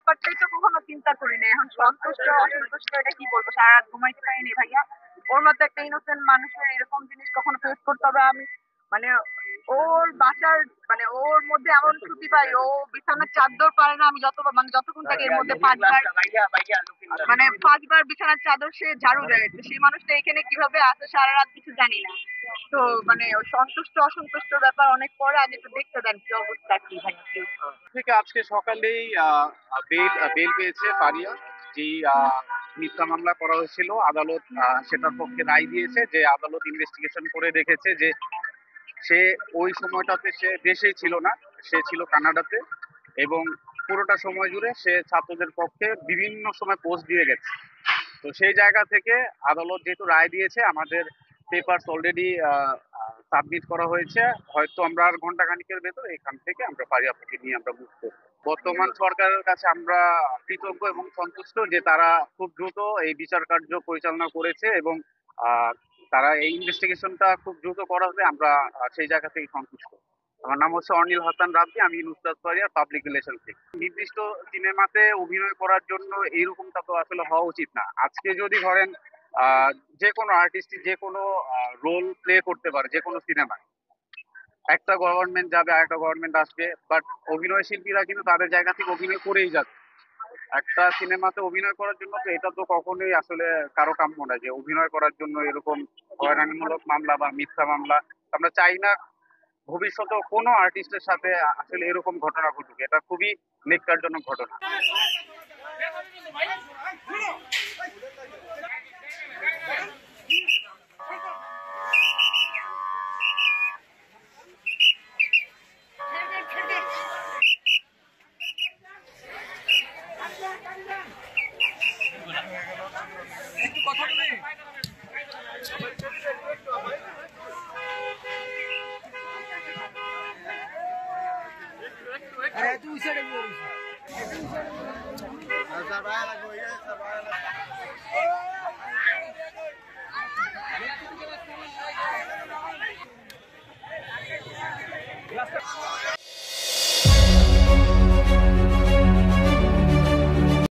ব্যাপারটাই তো কখনো চিন্তা করি না। এখন সন্তুষ্ট অসন্তুষ্ট এটা কি বলবো, সারা রাত ঘুমাইতে পারিনি ভাইয়া। ওর মতো একটা ইনোসেন্ট মানুষের এরকম জিনিস কখনো ফেস করতে হবে আমি, মানে ওর বাসার, মানে ওর মধ্যে এমন ছুটি পাই, ও বিছানার চাদর পারে না। আমি যতক্ষণ থাকি এর মধ্যে 5 বার, মানে 5 বার বিছানার চাদর সে ঝাড়ু দেয়। তো সেই মানুষটা এখানে কিভাবে আছে সারা রাত কিছু জানি না। তো মানে ওই সন্তুষ্ট অসন্তুষ্ট ব্যাপার অনেক পরে, আগে একটু দেখতে দেন কি অবস্থা কি ভাই please। থেকে আজকে সকালেই বেল পেয়েছে ফারিয়া, যেই মিথ্যা মামলা করা হয়েছিল। আদালত সেটার পক্ষে রায় দিয়েছে, যে আদালত ইনভেস্টিগেশন করে দেখেছে যে সে ওই সময়টাতে সে দেশেই ছিল না, সে ছিল কানাডাতে, এবং পুরোটা সময় জুড়ে সে ছাত্রদের পক্ষে বিভিন্ন সময় পোস্ট দিয়ে গেছে। তো সেই জায়গা থেকে আদালত যেহেতু রায় দিয়েছে, আমাদের পেপারস অলরেডি সাবমিট করা হয়েছে। হয়তো আমরা আর ঘন্টা খানিকের ভেতর এখান থেকে আমরা ফারিয়াকে নিয়ে আমরা মুক্ত। বর্তমান সরকারের কাছে আমরা কৃতজ্ঞ এবং সন্তুষ্ট যে তারা খুব দ্রুত এই বিচার কার্য পরিচালনা করেছে, এবং তারা এই ইনভেস্টিগেশনটা খুব দ্রুত করাতে আমরা সেই জায়গা থেকে সন্তুষ্ট। আমার নাম হচ্ছে অনিল হাসান রাব্বি, আমি নুসরাত ফারিয়া পাবলিক রিলেশন থেকে। নির্দিষ্ট সিনেমাতে অভিনয় করার জন্য এইরকমটা তো আসলে হওয়া উচিত না। আজকে যদি ধরেন যে কোনো আর্টিস্ট যে কোনো রোল প্লে করতে পারে যে কোনো সিনেমায়, একটা গভর্নমেন্ট যাবে আরেকটা গভর্নমেন্ট আসবে, বাট অভিনয় শিল্পীরা কিন্তু তাদের জায়গা থেকে অভিনয় করেই যাচ্ছে। একটা সিনেমাতে অভিনয় করার জন্য তো এটা তো কখনোই আসলে কারো কাম্য না যে অভিনয় করার জন্য এরকম হয়রানিমূলক মামলা বা মিথ্যা মামলা। আমরা চাই না ভবিষ্যতে কোনো আর্টিস্টের সাথে আসলে এরকম ঘটনা ঘটুক। এটা খুবই নেককারজনক ঘটনা। Tú sabes,